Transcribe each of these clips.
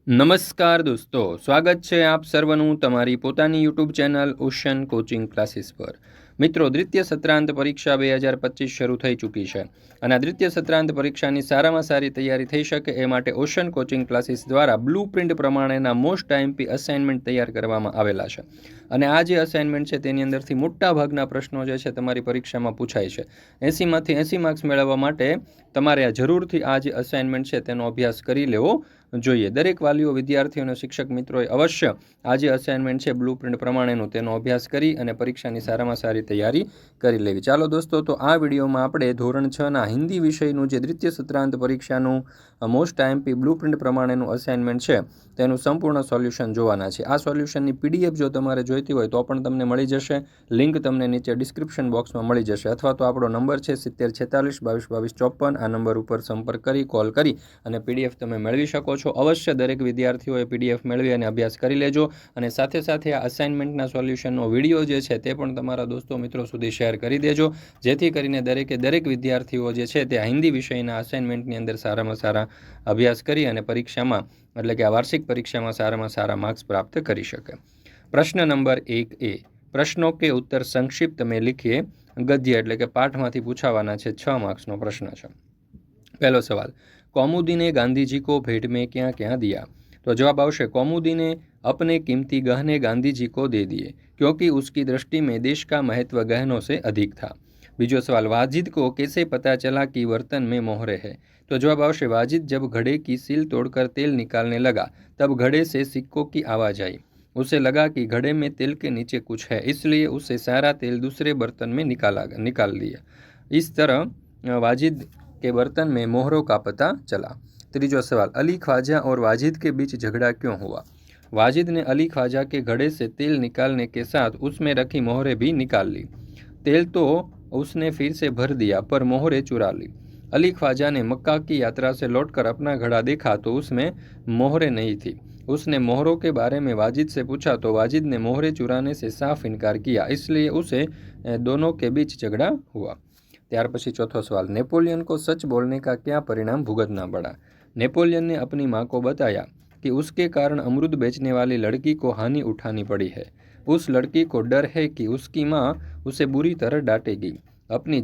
નમસ્કાર દોસ્તો, સ્વાગત છે આપ સર્વનું તમારી પોતાની YouTube channel ocean coaching classes પર। મિત્રો, દ્વિતીય સત્રાંત પરીક્ષા 2025 શરૂ થઈ ચૂકી છે અને આ દ્વિતીય સત્રાંત પરીક્ષાની સારામાં સારી તૈયારી થઈ શકે એ માટે ઓશન કોચિંગ ક્લાસીસ દ્વારા બ્લુ પ્રિન્ટ પ્રમાણેના મોસ્ટ આઈએમપી અસાઇનમેન્ટ તૈયાર કરવામાં આવેલા છે અને આ જે અસાઇનમેન્ટ છે તેની અંદરથી મોટા ભાગના પ્રશ્નો જે છે તમારી પરીક્ષામાં પૂછાય છે। 80માંથી 80 માર્ક્સ મેળવવા માટે તમારે જરૂરથી આ જે અસાઇનમેન્ટ છે તેનો અભ્યાસ કરી લેવો જોઈએ। દરેક વાલીઓ, વિદ્યાર્થીઓ અને શિક્ષક મિત્રોએ અવશ્ય આ જે અસાઇનમેન્ટ છે બ્લુ પ્રિન્ટ પ્રમાણેનું તેનો અભ્યાસ કરી અને પરીક્ષાની સારામાં સારી તૈયારી કરી લેવી। ચાલો દોસ્તો, તો આ વિડીયોમાં આપણે ધોરણ 6ના હિન્દી વિષયનું જે દ્વિતીય સત્રાંત પરીક્ષાનું મોસ્ટ આઈએમપી બ્લુ પ્રિન્ટ પ્રમાણેનું અસાઇનમેન્ટ છે તેનું સંપૂર્ણ સોલ્યુશન જોવાના છે। આ સોલ્યુશનની પીડીએફ જો તમારે જોઈતી હોય તો પણ તમને મળી જશે। લિંક તમને નીચે ડિસ્ક્રિપ્શન બોક્સમાં મળી જશે અથવા તો આપણો નંબર છે 7046 22 22 54। આ નંબર ઉપર સંપર્ક કરી કોલ કરી અને પીડીએફ તમે મેળવી શકો છો। અવશ્ય દરેક વિદ્યાર્થીઓએ પીડીએફ મેળવી અને અભ્યાસ કરી લેજો અને સાથે સાથે આ અસાઇનમેન્ટના સોલ્યુશનનો વિડીયો જે છે તે પણ તમારા દોસ્તો મિત્રો સુધી શેર કરી દેજો, જેથી કરીને દરેક વિદ્યાર્થીઓ જે છે તે હિન્દી વિષયના અસાઇનમેન્ટની અંદર સારામાં સારા અભ્યાસ કરી અને પરીક્ષામાં એટલે કે આ વાર્ષિક પરીક્ષામાં સારામાં સારા માર્ક્સ પ્રાપ્ત કરી શકે। પ્રશ્ન નંબર 1A, પ્રશ્નો કે उत्तर संक्षिप्त में लिखिए। गद्य એટલે કે પાઠમાંથી પૂછાવાના છે। 6 માર્ક્સનો પ્રશ્ન છે। पहलो सवाल, कौमुदी ने गांधी जी को भेंट में क्या क्या दिया? तो जवाब आवश्य कौमुदी ने अपने कीमती गहने गांधी जी को दे दिए क्योंकि उसकी दृष्टि में देश का महत्व गहनों से अधिक था। बीजो सवाल, वाजिद को कैसे पता चला कि बर्तन में मोहरे है? तो जवाब आवश्य वाजिद जब घड़े की सील तोड़कर तेल निकालने लगा तब घड़े से सिक्कों की आवाज़ आई। उसे लगा कि घड़े में तेल के नीचे कुछ है, इसलिए उसे सारा तेल दूसरे बर्तन में निकाल दिया। इस तरह वाजिद के बर्तन में मोहरों का पता चला। तीसरा सवाल, अली ख्वाजा और वाजिद के बीच झगड़ा क्यों हुआ? वाजिद ने अली ख्वाजा के घड़े से तेल निकालने के साथ उसमें रखी मोहरें भी निकाल ली। तेल तो उसने फिर से भर दिया पर मोहरें चुरा ली। अली ख्वाजा ने मक्का की यात्रा से लौटकर अपना घड़ा देखा तो उसमें मोहरें नहीं थी। उसने मोहरों के बारे में वाजिद से पूछा तो वाजिद ने मोहरें चुराने से साफ इनकार किया, इसलिए उसे दोनों के बीच झगड़ा हुआ। त्यार पछी चौथो सवाल, नेपोलियन को सच बोलने का क्या परिणाम भुगतना पड़ा? नेपोलियन ने अपनी माँ को बताया कि उसके कारण अमरूद बेचने वाली लड़की को हानि उठानी पड़ी है। उस लड़की को डर है कि उसकी माँ उसे बुरी तरह डांटेगी। अपने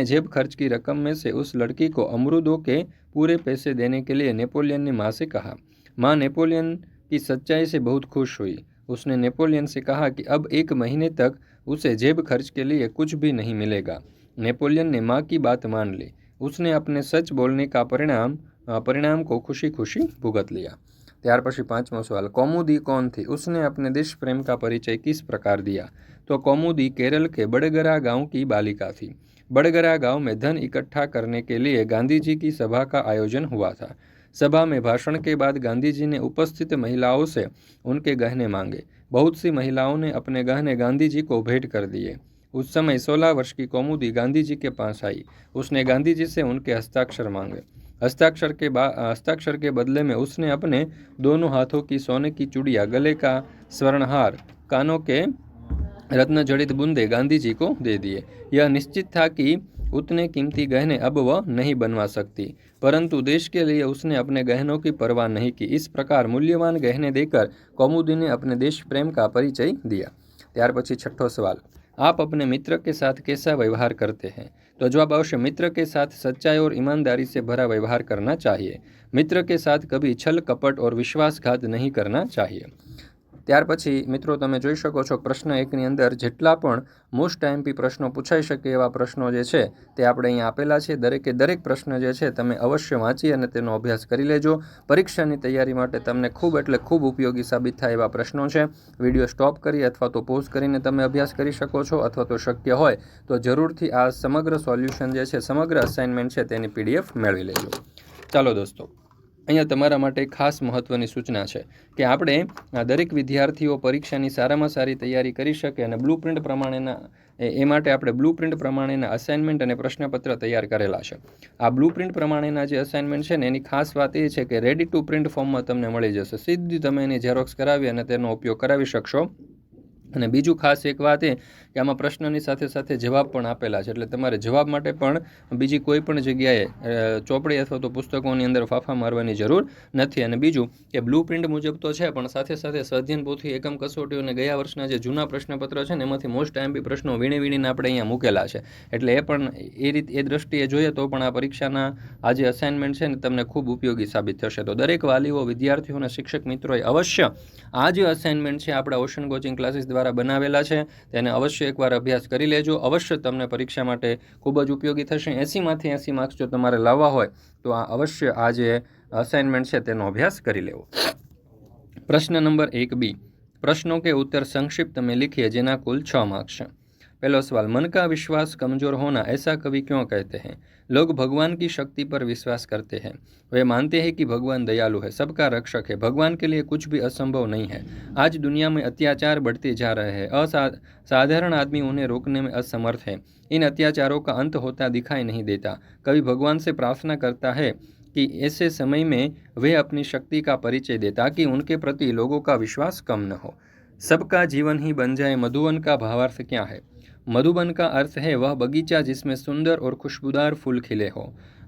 जेब खर्च की रकम में से उस लड़की को अमरूदों के पूरे पैसे देने के लिए नेपोलियन ने माँ से कहा। माँ नेपोलियन की सच्चाई से बहुत खुश हुई। उसने नेपोलियन से कहा कि अब 1 महीने तक उसे जेब खर्च के लिए कुछ भी नहीं मिलेगा। नेपोलियन ने माँ की बात मान ली। उसने अपने सच बोलने का परिणाम को खुशी खुशी भुगत लिया। त्यार पछी 5मो सवाल, कौमुदी कौन थी? उसने अपने देश प्रेम का परिचय किस प्रकार दिया? तो कौमुदी केरल के बड़गरा गांव की बालिका थी। बड़गरा गांव में धन इकट्ठा करने के लिए गांधी जी की सभा का आयोजन हुआ था। सभा में भाषण के बाद गांधी जी ने उपस्थित महिलाओं से उनके गहने मांगे। बहुत सी महिलाओं ने अपने गहने गांधी जी को भेंट कर दिए। उस समय 16 वर्ष की कौमुदी गांधी जी के पास आई। उसने गांधी जी से उनके हस्ताक्षर मांगे। हस्ताक्षर के बदले में उसने अपने दोनों हाथों की सोने की चूड़ियाँ, गले का स्वर्णहार, कानों के रत्न जड़ित बूंदे गांधी जी को दे दिए। यह निश्चित था कि उतने कीमती गहने अब वह नहीं बनवा सकती, परंतु देश के लिए उसने अपने गहनों की परवाह नहीं की। इस प्रकार मूल्यवान गहने देकर कौमुदी ने अपने देश प्रेम का परिचय दिया। त्यार पछी 6ठो सवाल, आप अपने मित्र के साथ कैसा व्यवहार करते हैं? तो जवाब आवश्य मित्र के साथ सच्चाई और ईमानदारी से भरा व्यवहार करना चाहिए। मित्र के साथ कभी छल कपट और विश्वासघात नहीं करना चाहिए। ત્યાર પછી મિત્રો તમે જોઈ શકો છો પ્રશ્ન 1ની અંદર જેટલા પણ મોસ્ટ આઈએમપી પ્રશ્નો પૂછાઈ શકે એવા પ્રશ્નો જે છે તે આપણે અહીંયા આપેલા છે। દરેક પ્રશ્ન જે છે તમે અવશ્ય વાંચી અને તેનો અભ્યાસ કરી લેજો। પરીક્ષાની તૈયારી માટે તમને ખૂબ એટલે ખૂબ ઉપયોગી સાબિત થાય એવા પ્રશ્નો છે। વિડીયો સ્ટોપ કરી અથવા તો પોઝ કરીને તમે અભ્યાસ કરી શકો છો અથવા તો શક્ય હોય તો જરૂરથી આ સમગ્ર સોલ્યુશન જે છે, સમગ્ર અસાઇનમેન્ટ છે તેની પીડીએફ મેળવી લેજો। ચાલો દોસ્તો, અહીંયા તમારા માટે ખાસ મહત્ત્વની સૂચના છે કે આપણે દરેક વિદ્યાર્થીઓ પરીક્ષાની સારામાં સારી તૈયારી કરી શકે અને બ્લુ પ્રિન્ટ પ્રમાણેના એ માટે આપણે બ્લુ પ્રિન્ટ પ્રમાણેના અસાઇનમેન્ટ અને પ્રશ્નપત્ર તૈયાર કરેલા છે। આ બ્લુ પ્રિન્ટ પ્રમાણેના જે અસાઇનમેન્ટ છે ને એની ખાસ વાત એ છે કે રેડી ટુ પ્રિન્ટ ફોર્મમાં તમને મળી જશે। સીધી તમે એની ઝેરોક્સ કરાવી અને તેનો ઉપયોગ કરાવી શકશો। અને બીજું ખાસ એક વાત એ કે આમાં પ્રશ્નની સાથે સાથે જવાબ પણ આપેલા છે, એટલે તમારે જવાબ માટે પણ બીજી કોઈ પણ જગ્યાએ ચોપડી અથવા તો પુસ્તકોની અંદર ફાંફા મારવાની જરૂર નથી. અને બીજું કે બ્લુ પ્રિન્ટ મુજબ તો છે, પણ સાથે સાથે સ્વાધ્યાયન પોથી, એકમ કસોટીઓ અને ગયા વર્ષના જે જૂના પ્રશ્નપત્ર છે ને એમાંથી મોસ્ટ આઈએમપી પ્રશ્નો વીણીને આપણે અહીંયા મૂકેલા છે, એટલે એ પણ એ દ્રષ્ટિએ જોઈએ તો પણ આ પરીક્ષાના આ જે અસાઇનમેન્ટ છે ને તમને ખૂબ ઉપયોગી સાબિત થશે. તો દરેક વાલીઓ, વિદ્યાર્થીઓ અને શિક્ષક મિત્રોએ અવશ્ય આ જે અસાઇનમેન્ટ છે આપણા ઓશન કોચિંગ ક્લાસીસ દ્વારા બનાવેલા છે તેને અવશ્ય એકવાર અભ્યાસ કરી લેજો. અવશ્ય તમને પરીક્ષા માટે ખૂબ જ ઉપયોગી થશે. 80માંથી 80 માર્ક્સ જો તમારે લાવવા હોય તો આ અવશ્ય આ જે અસાઇનમેન્ટ છે તેનો અભ્યાસ કરી લેવો. प्रश्न नंबर 1B, प्रश्नों के उत्तर संक्षिप्त में लिखिए जिना कुल 6 मार्क्स हैं. पहला सवाल, मन का विश्वास कमजोर होना ऐसा कवि क्यों कहते हैं? लोग भगवान की शक्ति पर विश्वास करते हैं. वे मानते हैं कि भगवान दयालु है, सबका रक्षक है, भगवान के लिए कुछ भी असंभव नहीं है. आज दुनिया में अत्याचार बढ़ते जा रहे हैं, साधारण आदमी उन्हें रोकने में असमर्थ है. इन अत्याचारों का अंत होता दिखाई नहीं देता. कवि भगवान से प्रार्थना करता है कि ऐसे समय में वे अपनी शक्ति का परिचय दे ताकि उनके प्रति लोगों का विश्वास कम न हो. सबका जीवन ही बन जाए मधुवन का भावार्थ क्या है? मधुबन का अर्थ है वह बगीचा जिसमें सुंदर और खुशबूदार फूल खिले हो.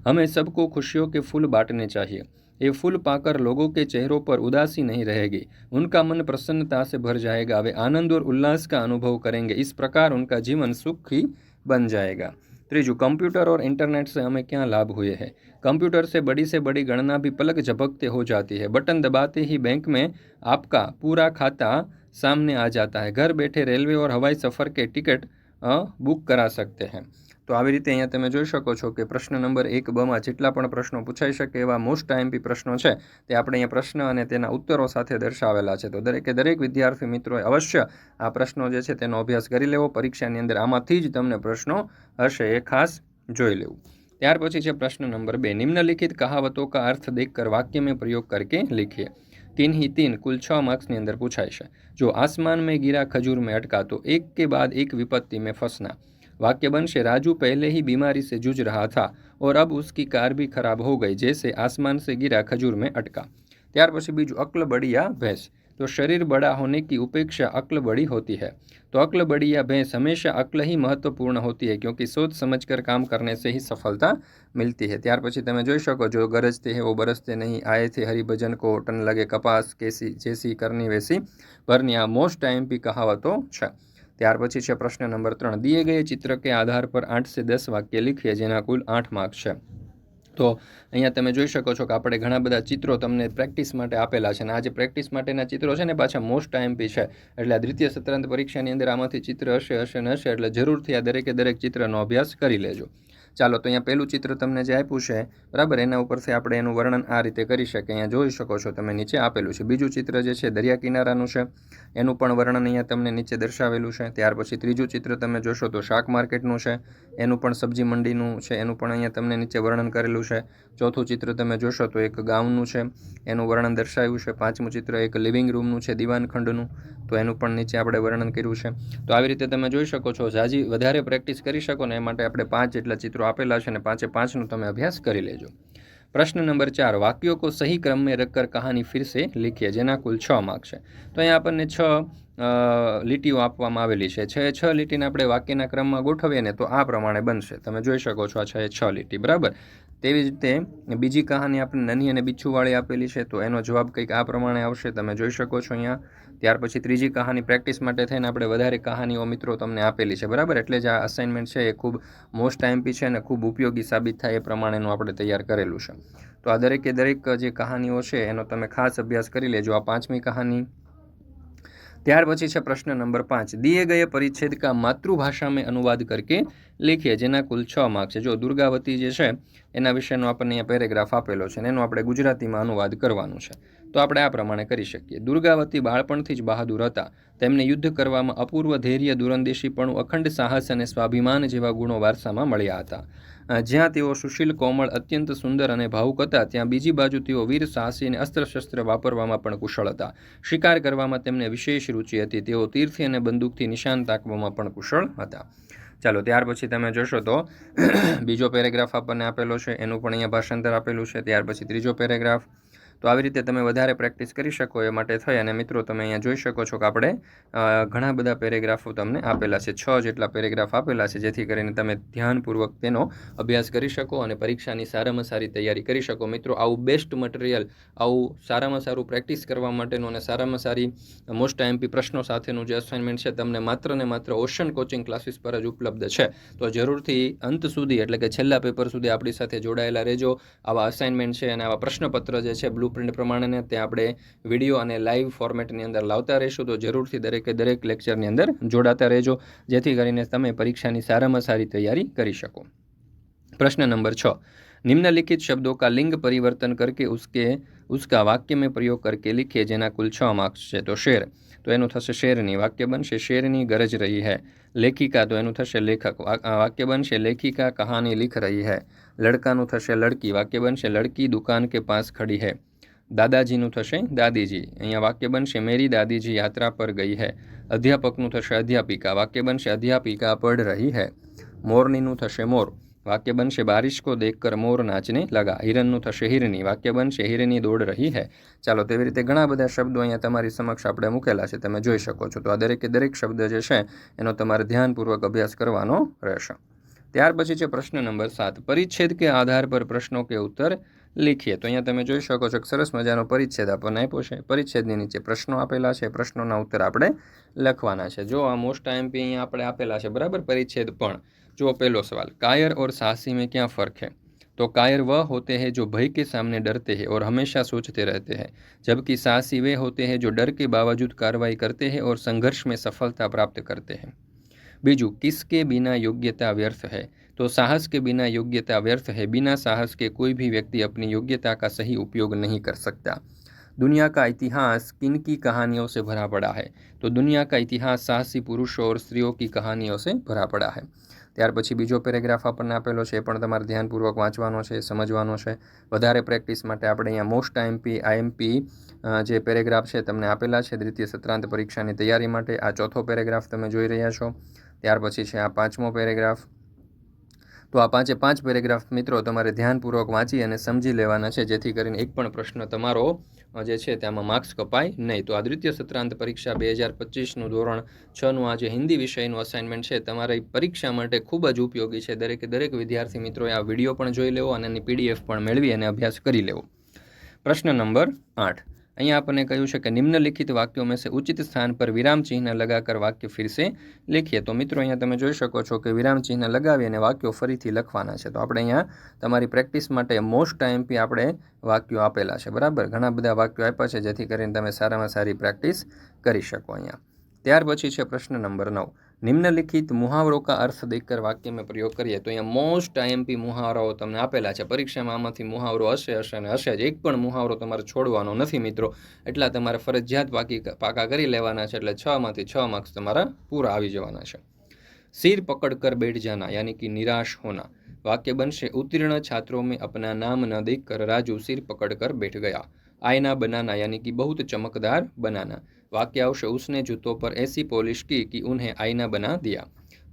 हमें सबको खुशियों के फूल बांटने चाहिए. ये फूल पाकर लोगों के चेहरों पर उदासी नहीं रहेगी, उनका मन प्रसन्नता से भर जाएगा, वे आनंद और उल्लास का अनुभव करेंगे. इस प्रकार उनका जीवन सुखी बन जाएगा. त्रीजू, कंप्यूटर और इंटरनेट से हमें क्या लाभ हुए हैं? कंप्यूटर से बड़ी गणना भी पलक झपकते हो जाती है. बटन दबाते ही बैंक में आपका पूरा खाता सामने आ जाता है. घर बैठे रेलवे और हवाई सफ़र के टिकट बुक करा सकते हैं. तो આવી રીતે અહીંયા તમે જોઈ શકો છો કે પ્રશ્ન નંબર 1 જેટલા પણ પ્રશ્નો પૂછાઈ શકે એવા મોસ્ટ આઈએમપી પ્રશ્નો છે તે આપણે અહીંયા પ્રશ્ન અને તેના ઉત્તરો સાથે દર્શાવેલા છે. તો દરેક વિદ્યાર્થી મિત્રોએ અવશ્ય આ પ્રશ્નો જે છે તેનો અભ્યાસ કરી લેવો. પરીક્ષાની અંદર આમાંથી જ તમને પ્રશ્નો હશે એ ખાસ જોઈ લેવું. ત્યાર પછી છે પ્રશ્ન નંબર 2, निम्नलिखित कहावतों का अर्थ देखकर वाक्य में प्रयोग करके लिखिए. 3 ही 3 कुल 6 मार्क्सની અંદર પૂછાય છે. जो आसमान में गिरा खजूर में अटका तो एक के बाद एक विपत्ति में फंसना. वाक्य बनशे राजू पहले ही बीमारी से जूझ रहा था और अब उसकी कार भी खराब हो गई जैसे आसमान से गिरा खजूर में अटका. ત્યાર પછી બીજું, अक्ल बड़ी या भैंस. तो शरीर बड़ा होने की उपेक्षा अक्ल बड़ी होती है. तो अक्ल बड़ी या भैंस, हमेशा अक्ल ही महत्वपूर्ण होती है क्योंकि सोच समझकर काम करने से ही सफलता मिलती है. ત્યાર પછી તમે જોઈ શકો जो गरजते हैं वो बरसते नहीं, आए थे हरिभजन को टन लगे कपास, कैसी जैसी करनी वैसी भरनी. आ मोस्ट आईएमपी कहावतों છે. ત્યાર પછી છે પ્રશ્ન નંબર 3, दिए गए चित्र के आधार पर 8 से 10 वाक्य लिखिए જેના કુલ 8 માર્ક્સ છે. તો અહીંયા તમે જોઈ શકો છો કે આપણે ઘણા બધા ચિત્રો તમને પ્રેક્ટિસ માટે આપેલા છે, અને આ જે પ્રેક્ટિસ માટેના ચિત્રો છે ને પાછા મોસ્ટ આઈએમપી છે, એટલે આ દ્વિતીય સત્રાંત પરીક્ષાની અંદર આમાંથી ચિત્ર હશે ને હશે, એટલે જરૂરથી આ દરેક ચિત્રનો અભ્યાસ કરી લેજો. ચાલો, તો અહીંયા પહેલું ચિત્ર તમને જે આપ્યું છે બરાબર, એના ઉપરથી આપણે એનું વર્ણન આ રીતે કરી શકીએ. અહીંયા જોઈ શકો છો તમે નીચે આપેલું છે. બીજું ચિત્ર જે છે દરિયા કિનારાનું છે, એનું પણ વર્ણન અહીંયા તમને નીચે દર્શાવેલું છે. ત્યાર પછી ત્રીજું ચિત્ર તમે જોશો તો શાક માર્કેટનું છે, એનું પણ સબ્જી મંડીનું છે, એનું પણ અહીંયા તમને નીચે વર્ણન કરેલું છે. ચોથું ચિત્ર તમે જોશો તો એક ગામનું છે, એનું વર્ણન દર્શાવ્યું છે. પાંચમું ચિત્ર એક લિવિંગ રૂમનું છે, દીવાનખંડનું, તો એનું પણ નીચે આપણે વર્ણન કર્યું છે. તો આવી રીતે તમે જોઈ શકો છો. જાજી વધારે પ્રેક્ટિસ કરી શકો ને એ માટે આપણે 5 જેટલા ચિત્રો આપેલા છે, અને 5 તમે અભ્યાસ કરી લેજો. प्रश्न नंबर 4, वाक्यों को सही क्रम में रखकर कहानी फिर से लिखिए જેના કુલ 6 માર્ક્સ છે. તો અહીંયા આપણને 6 લીટીઓ આપવામાં આવેલી છે. 6 લીટીને આપણે વાક્યના ક્રમમાં ગોઠવીએ ને તો આ પ્રમાણે બનશે. તમે જોઈ શકો છો આ 6 લીટી બરાબર. તેવી જ રીતે બીજી કહાની આપણે નની અને બિચ્છુવાળી આપેલી છે, તો એનો જવાબ કંઈક આ પ્રમાણે આવશે. તમે જોઈ શકો છો અહીંયા. ત્યાર પછી ત્રીજી કહાની પ્રેક્ટિસ માટે થઈને આપણે વધારે કહાનીઓ મિત્રો તમને આપેલી છે બરાબર, એટલે જ આ અસાઇનમેન્ટ છે એ ખૂબ મોસ્ટ આઈએમપી છે અને ખૂબ ઉપયોગી સાબિત થાય એ પ્રમાણેનું આપણે તૈયાર કરેલું છે. તો આ દરેક જે કહાનીઓ છે એનો તમે ખાસ અભ્યાસ કરી લેજો. આ 5મી કહાની. ત્યાર પછી છે પ્રશ્ન નંબર 5, दिए गए परिच्छेद का मातृभाषा में अनुवाद करके लिखिए જેના કુલ 6 માર્ક્સ છે. જો દુર્ગાવતી જે છે એના વિશેનો આપણને અહીંયા પેરેગ્રાફ આપેલો છે, અને એનો આપણે ગુજરાતીમાં અનુવાદ કરવાનું છે. તો આપણે આ પ્રમાણે કરી શકીએ. દુર્ગાવતી બાળપણથી જ બહાદુર હતા. તેમને યુદ્ધ કરવામાં અપૂર્વ ધૈર્ય, દૂરંદેશીપણું, અખંડ સાહસ અને સ્વાભિમાન જેવા ગુણો વારસામાં મળ્યા હતા. જ્યાં તેઓ સુશીલ, કોમળ, અત્યંત સુંદર અને ભાવુક હતા, ત્યાં બીજી બાજુ તેઓ વીર, સાહસી અને અસ્ત્ર-શસ્ત્ર વાપરવામાં પણ કુશળ હતા. શિકાર કરવામાં તેમને વિશેષ રુચિ હતી. તેઓ તીરથી અને બંદૂકથી નિશાન તાકવામાં પણ કુશળ હતા. ચાલો, ત્યાર પછી તમે જોશો તો બીજો પેરેગ્રાફ આપણને આપેલો છે, એનું પણ અહીંયા ભાષાંતર આપેલું છે. ત્યાર પછી ત્રીજો પેરેગ્રાફ. તો આવી રીતે તમે વધારે પ્રેક્ટિસ કરી શકો એ માટે થઈ અને મિત્રો તમે અહીંયા જોઈ શકો છો કે આપણે ઘણા બધા પેરેગ્રાફો તમને આપેલા છે, 6 જેટલા પેરેગ્રાફ આપેલા છે, જેથી કરીને તમે ધ્યાનપૂર્વક તેનો અભ્યાસ કરી શકો અને પરીક્ષાની સારામાં સારી તૈયારી કરી શકો. મિત્રો આવું બેસ્ટ મટીરિયલ, આવું સારામાં સારું પ્રેક્ટિસ કરવા માટેનું અને સારામાં સારી મોસ્ટ આઈએમપી પ્રશ્નો સાથેનું જે અસાઇનમેન્ટ છે તમને માત્ર ને માત્ર ઓશન કોચિંગ ક્લાસીસ પર જ ઉપલબ્ધ છે. તો જરૂરથી અંત સુધી એટલે કે છેલ્લા પેપર સુધી આપણી સાથે જોડાયેલા રહેજો. આવા અસાઇનમેન્ટ છે અને આવા પ્રશ્નપત્ર જે છે બ્લુપ્રિન્ટ પ્રમાણેને તે આપણે વિડીયો અને લાઈવ ફોર્મેટની અંદર લાવતા રહીશું. તો જરૂરથી દરેક લેક્ચરની અંદર જોડાતા રહેજો, જેથી કરીને તમે પરીક્ષાની સારામાં સારી તૈયારી કરી શકો. प्रश्न नंबर 6, निम्नलिखित शब्दों का लिंग परिवर्तन करके उसका वाक्य में प्रयोग करके लिखिए, જેના કુલ 6 માર્ક્સ છે. તો શેર, તો એનું થશે શેરની. વાક્ય બનશે શેરની ગરજ રહી है. લેખિકા, તો એનું થશે લેખક. વાક્ય બનશે લેખિકા કહાની लिख रही है. લડકાનું થશે લડકી. વાક્ય બનશે લડકી દુકાન के पास खड़ी है. દાદાજીનું થશે દાદીજી. અહીંયા વાક્ય બનશે મેરી દાદીજી યાત્રા પર ગઈ है. અધ્યાપકનું થશે અધ્યાપિકા. વાક્ય બનશે અધ્યાપિકા પढ़ रही है. મોરનીનું થશે મોર. वाक्य बनशे बारिश को देखकर मोर नाचने लगा. हिरणનું થશે हिरनी. वाक्य बनशे हिरनी दौड़ रही है. ચાલો, તેવી રીતે ઘણા બધા શબ્દો અહીંયા તમારી સમક્ષ આપણે મૂકેલા છે, તમે જોઈ શકો છો. તો આ દરેક શબ્દ જે છે એનો તમારે ધ્યાનપૂર્વક અભ્યાસ કરવાનો રહેશે. ત્યાર પછી છે પ્રશ્ન નંબર 7, પરિચ્છેદ કે આધાર પર પ્રશ્નો કે ઉત્તર લીખીએ. તો અહીંયા તમે જોઈ શકો છો કે સરસ મજાનો પરિચ્છેદ આપણને આપ્યો છે. પરિચ્છેદની નીચે પ્રશ્નો આપેલા છે, પ્રશ્નોના ઉત્તર આપણે લખવાના છે. જો આ મોસ્ટ આઈએમપી અહીંયા આપણે આપેલા છે, બરાબર. પરિચ્છેદ પણ जो पहलो सवाल, कायर और साहसी में क्या फ़र्क है? तो कायर वह होते हैं जो भय के सामने डरते हैं और हमेशा सोचते रहते हैं, जबकि साहसी वे होते हैं जो डर के बावजूद कार्रवाई करते हैं और संघर्ष में सफलता प्राप्त करते हैं. बीजू, किसके बिना योग्यता व्यर्थ है? तो साहस के बिना योग्यता व्यर्थ है. बिना साहस के कोई भी व्यक्ति अपनी योग्यता का सही उपयोग नहीं कर सकता. दुनिया का इतिहास किन की कहानियों से भरा पड़ा है? तो दुनिया का इतिहास साहसी पुरुषों और स्त्रियों की कहानियों से भरा पड़ा है. ત્યાર પછી બીજો પેરેગ્રાફ આપણને આપેલો છે, એ પણ તમારે ધ્યાનપૂર્વક વાંચવાનો છે, સમજવાનો છે. વધારે પ્રેક્ટિસ માટે આપણે અહીંયા મોસ્ટ આઈએમપી જે પેરેગ્રાફ છે તમને આપેલા છે દ્વિતીય સત્રાંત પરીક્ષાની તૈયારી માટે. આ ચોથો પેરેગ્રાફ તમે જોઈ રહ્યા છો. ત્યાર પછી છે આ 5મો પેરેગ્રાફ. તો આ 5 પેરેગ્રાફ મિત્રો તમારે ધ્યાનપૂર્વક વાંચી અને સમજી લેવાના છે, જેથી કરીને એક પણ પ્રશ્ન તમારો જે છે તેમાં માર્ક્સ કપાય નહીં. તો આ દ્વિતીય સત્રાંત પરીક્ષા 2025નું ધોરણ 6નું આ જે હિન્દી વિષયનું અસાઇનમેન્ટ છે તમારી પરીક્ષા માટે ખૂબ જ ઉપયોગી છે. દરેક વિદ્યાર્થી મિત્રોએ આ વિડીયો પણ જોઈ લેવો અને એની PDF પણ મેળવી અને અભ્યાસ કરી લેવો. પ્રશ્ન નંબર 8, અહીંયા આપણને કહ્યું છે કે નિમ્નલિખિત વાક્યોं में से उचित स्थान पर विराम चिन्ह लगाकर वाक्य फिर से लिखिए. તો મિત્રો અહીંયા તમે જોઈ શકો છો કે વિરામ ચિહ્ન લગાવી અને વાક્યો ફરીથી લખવાના છે. તો આપણે અહીંયા તમારી પ્રેક્ટિસ માટે મોસ્ટ આઈએમપી આપણે વાક્યો આપેલા છે, બરાબર. ઘણા બધા વાક્યો આપ્યા છે, જેથી કરીને તમે સારામાં સારી પ્રેક્ટિસ કરી શકો અહીંયા. ત્યાર પછી છે પ્રશ્ન નંબર 9, निम्नलिखित मुहावरों का अर्थ देकर वाक्य में प्रयोग करिए. तो यहाँ मोस्ट आईएमपी मुहावराओ તમને આપેલા છે. પરીક્ષામાં આમાંથી મુહાવરો હશે અને હશે જ. એક પણ મુહાવરો તમારે છોડવાનો નથી મિત્રો, એટલા તમારે ફરજિયાત પાકા કરી લેવાના છે. એટલે 6 માંથી 6 માર્ક્સ તમારા પૂરા આવી જવાના છે. सिर पकड़ कर बैठ जाना यानी कि निराश होना. वाक्य बनशे उत्तीर्ण छात्रों में अपना नाम न देखकर राजू सिर पकड़ कर बैठ गया. आईना बनाना यानी कि बहुत चमकदार बनाना. वाक्य आवशे उसने जूतों पर ऐसी पॉलिश की कि उन्हें आईना बना दिया.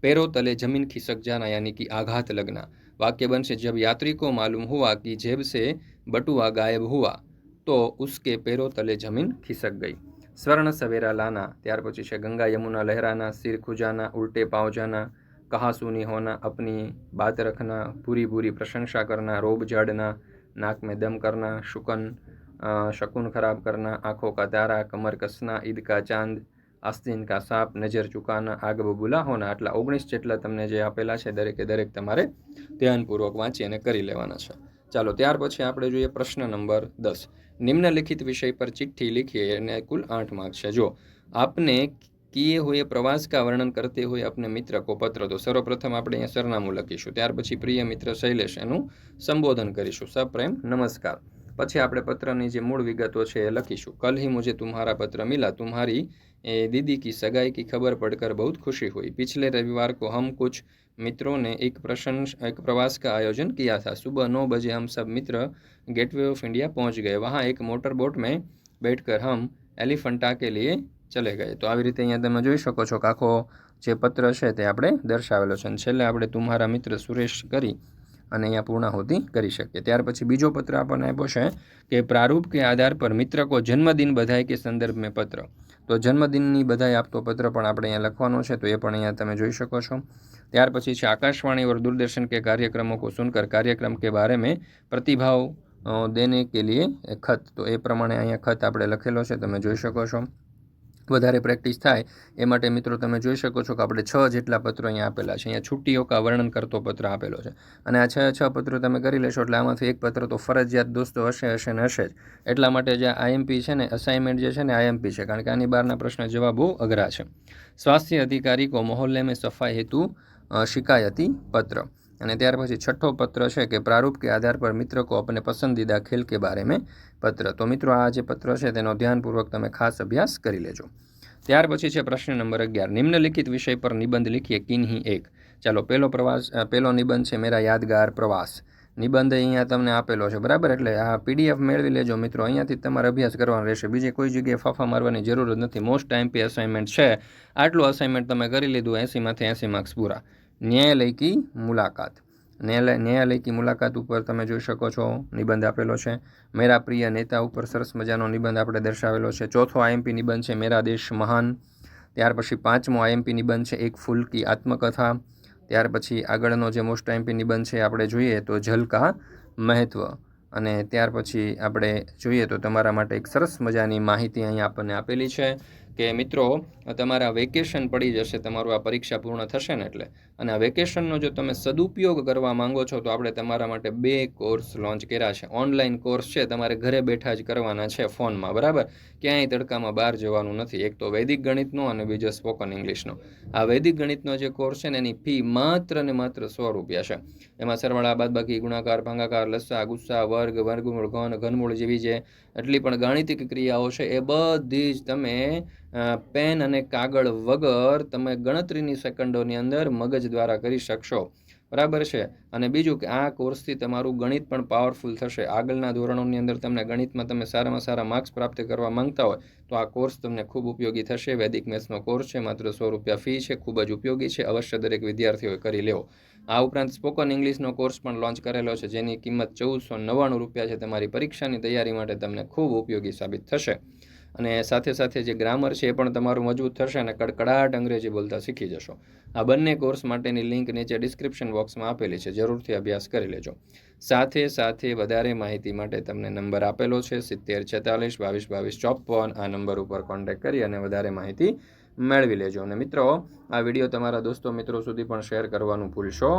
पैरों तले जमीन खिसक जाना यानी कि आघात लगना. वाक्य बनशे जब यात्री को मालूम हुआ कि जेब से बटुआ गायब हुआ तो उसके पैरों तले जमीन खिसक गई. स्वर्ण सवेरा लाना. त्यार पछी छे गंगा यमुना लहराना, सिर खुजाना, उल्टे पाँव जाना, कहा सुनी होना, अपनी बात रखना, पूरी बुरी प्रशंसा करना, रोब झाड़ना, नाक में दम करना, शकुन खराब करना, आँखों का तारा, कमर कसना, ईद का चांद, आस्तीन का सांप, नजर चुकाना, आग बबूला होना. आटला 19 જેટલા તમને જે આપેલા છે દરેક તમારે ધ્યાનપૂર્વક વાંચી અને કરી લેવાના છે. ચાલો, ત્યાર પછી આપણે જોઈએ પ્રશ્ન નંબર 10, निम्नलिखित विषय पर चिट्ठी लिखिए. यानी कुल 8 मार्क्स है. जो आपने किए हुए प्रवास का वर्णन करते हुए अपने मित्र को पत्र दो. सर्वप्रथम આપણે અહીંયા સરનામું લખીશું. ત્યાર પછી પ્રિય મિત્ર શૈલેષ એનું સંબોધન કરીશું. સપ્રેમ નમસ્કાર. પછી આપણે પત્રની જે મૂળ વિગતો છે એ લખીશું. कल ही मुझे तुम्हारा पत्र मिला. तुम्हारी दीदी की सगाई की खबर पढ़कर बहुत खुशी हुई. पिछले रविवार को हम कुछ मित्रों ने एक प्रवास का आयोजन किया था. सुबह 9 बजे हम सब मित्र गेटवे ऑफ इंडिया पहुंच गए. वहाँ एक मोटर बोट में बैठकर हम एलिफेंटा के लिए चले गए. तो આવી રીતે અહીંયા તમે જોઈ શકો છો કે આખો જે પત્ર છે તે આપણે દર્શાવેલો છે. અને છેલ્લે આપણે તમારા મિત્ર સુરેશ કરી અને અહીંયા પૂર્ણાહુતિ કરી શકીએ। ત્યાર પછી બીજો પત્ર આપણને આપ્યો છે કે પ્રારૂપ કે આધાર પર મિત્ર કો જન્મદિન બધાઈ કે સંદર્ભ में પત્ર। તો જન્મદિનની બધાઈ આપતો પત્ર પણ આપણે અહીંયા લખવાનો છે, તો એ પણ અહીંયા તમે જોઈ શકો છો। ત્યાર પછી છે आकाशवाणी और दूरदर्शन के कार्यक्रमों को सुनकर कार्यक्रम के बारे में प्रतिभाव देने के लिए खत। तो એ પ્રમાણે અહીંયા ખત આપણે લખેલો છે, તમે જોઈ શકો છો। વધારે પ્રેક્ટિસ થાય એ માટે મિત્રો તમે જોઈ શકો છો કે આપણે 6 જેટલા પત્રો અહીંયા આપેલા છે। અહીંયા છુટ્ટીઓ કા વર્ણન કરતો પત્ર આપેલો છે અને આ 6 પત્રો તમે કરી લેશો એટલે આમાંથી એક પત્ર તો ફરજિયાત દોસ્તો હશે ને હશે જ। એટલા માટે જે આઈએમપી છે ને, અસાઇનમેન્ટ જે છે ને આઈએમપી છે, કારણ કે આની બહારના પ્રશ્ન જવાબો અઘરા છે। સ્વાસ્થ્ય અધિકારી કો મોહલ્લે में सफाई हेतु शिकायती पत्र। અને ત્યાર પછી છઠ્ઠો પત્ર છે કે प्रारूप के आधार पर मित्र को अपने पसंदीदा खेल के बारे में पत्र। તો મિત્રો આ જે પત્ર છે તેનો ધ્યાનપૂર્વક તમે ખાસ અભ્યાસ કરી લેજો। ત્યાર પછી છે પ્રશ્ન નંબર 11, નિમ્નલિખિત વિષય પર નિબંધ लिखिए किन्हीं एक। ચાલો પહેલો નિબંધ છે મેરા યાદગાર પ્રવાસ। નિબંધ અહીંયા તમને આપેલો છે, બરાબર, એટલે આ પીડીએફ મેળવી લેજો મિત્રો, અહીંયાથી તમારે અભ્યાસ કરવાનો રહેશે, બીજે કોઈ જગ્યાએ ફાફા મારવાની જરૂર જ નથી। મોસ્ટ આઈએમપી અસાઇનમેન્ટ છે, આટલું અસાઇનમેન્ટ તમે કરી લીધું, 80માંથી 80 માર્ક્સ પૂરા। ન્યાયાલય કી મુલાકાત, ન્યાયાલય કી મુલાકાત ઉપર તમે જોઈ શકો છો નિબંધ આપેલો છે। મેરા પ્રિય નેતા ઉપર સરસ મજાનો નિબંધ આપણે દર્શાવેલો છે। ચોથો આઈએમપી નિબંધ છે મેરા દેશ મહાન। ત્યાર પછી પાંચમો આઈએમપી નિબંધ છે એક ફૂલ કી આત્મકથા। ત્યાર પછી આગળનો જે મોસ્ટ આઈએમપી નિબંધ છે આપણે જોઈએ તો જલ કા મહત્વ। અને ત્યાર પછી આપણે જોઈએ તો તમારા માટે એક સરસ મજાની માહિતી અહીંયા આપણને આપેલી છે કે મિત્રો તમારા વેકેશન પડી જશે, તમારું આ પરીક્ષા પૂર્ણ થશે ને એટલે, અને આ વેકેશનનો જો તમે સદુપયોગ કરવા માંગો છો તો આપણે તમારા માટે 2 કોર્સ લોન્ચ કર્યા છે। ઓનલાઈન કોર્સ છે, તમારે ઘરે બેઠા જ કરવાના છે ફોનમાં, બરાબર, ક્યાંય તડકામાં બહાર જવાનું નથી। એક તો વૈદિક ગણિતનો અને બીજો સ્પોકન ઇંગ્લિશનો। આ વૈદિક ગણિતનો જે કોર્સ છે ને એની ફી માત્ર ને માત્ર 100 રૂપિયા છે। એમાં સરવાળા, બાદબાકી, ગુણાકાર, ભાગાકાર, લસા, ગુસ્સા, વર્ગ, વર્ગમૂળ, ઘનમૂળ જેવી જે એટલી પણ ગાણિતિક ક્રિયાઓ છે એ બધી જ તમે પેન અને કાગળ વગર તમે ગણતરીની સેકન્ડોની અંદર મગજ દ્વારા કરી શકશો, બરાબર છે। અને બીજું કે આ કોર્સથી તમારું ગણિત પણ પાવરફુલ થશે। આગળના ધોરણોની અંદર તમને ગણિતમાં તમે સારામાં સારા માર્ક્સ પ્રાપ્ત કરવા માંગતા હોય તો આ કોર્સ તમને ખૂબ ઉપયોગી થશે। વૈદિક મેથ્સનો કોર્સ છે, માત્ર 100 રૂપિયા ફી છે, ખૂબ જ ઉપયોગી છે, અવશ્ય દરેક વિદ્યાર્થીઓએ કરી લેવો। આ ઉપરાંત સ્પોકન ઇંગ્લિશનો કોર્સ પણ લોન્ચ કરેલો છે, જેની કિંમત 1499 રૂપિયા છે। તમારી પરીક્ષાની તૈયારી માટે તમને ખૂબ ઉપયોગી સાબિત થશે। અને સાથે સાથે જે ગ્રામર છે એ પણ તમારું મજબૂત થશે અને કડકડાટ અંગ્રેજી બોલતા શીખી જશો। આ બંને કોર્સ માટેની લિંક નીચે ડિસ્ક્રિપ્શન બોક્સમાં આપેલી છે, જરૂરથી અભ્યાસ કરી લેજો। સાથે સાથે વધારે માહિતી માટે તમને નંબર આપેલો છે 70 46 22 22 54। આ નંબર ઉપર કોન્ટેક્ટ કરી અને વધારે માહિતી મેળવી લેજો। અને મિત્રો આ વિડીયો તમારા દોસ્તો મિત્રો સુધી પણ શેર કરવાનું ભૂલશો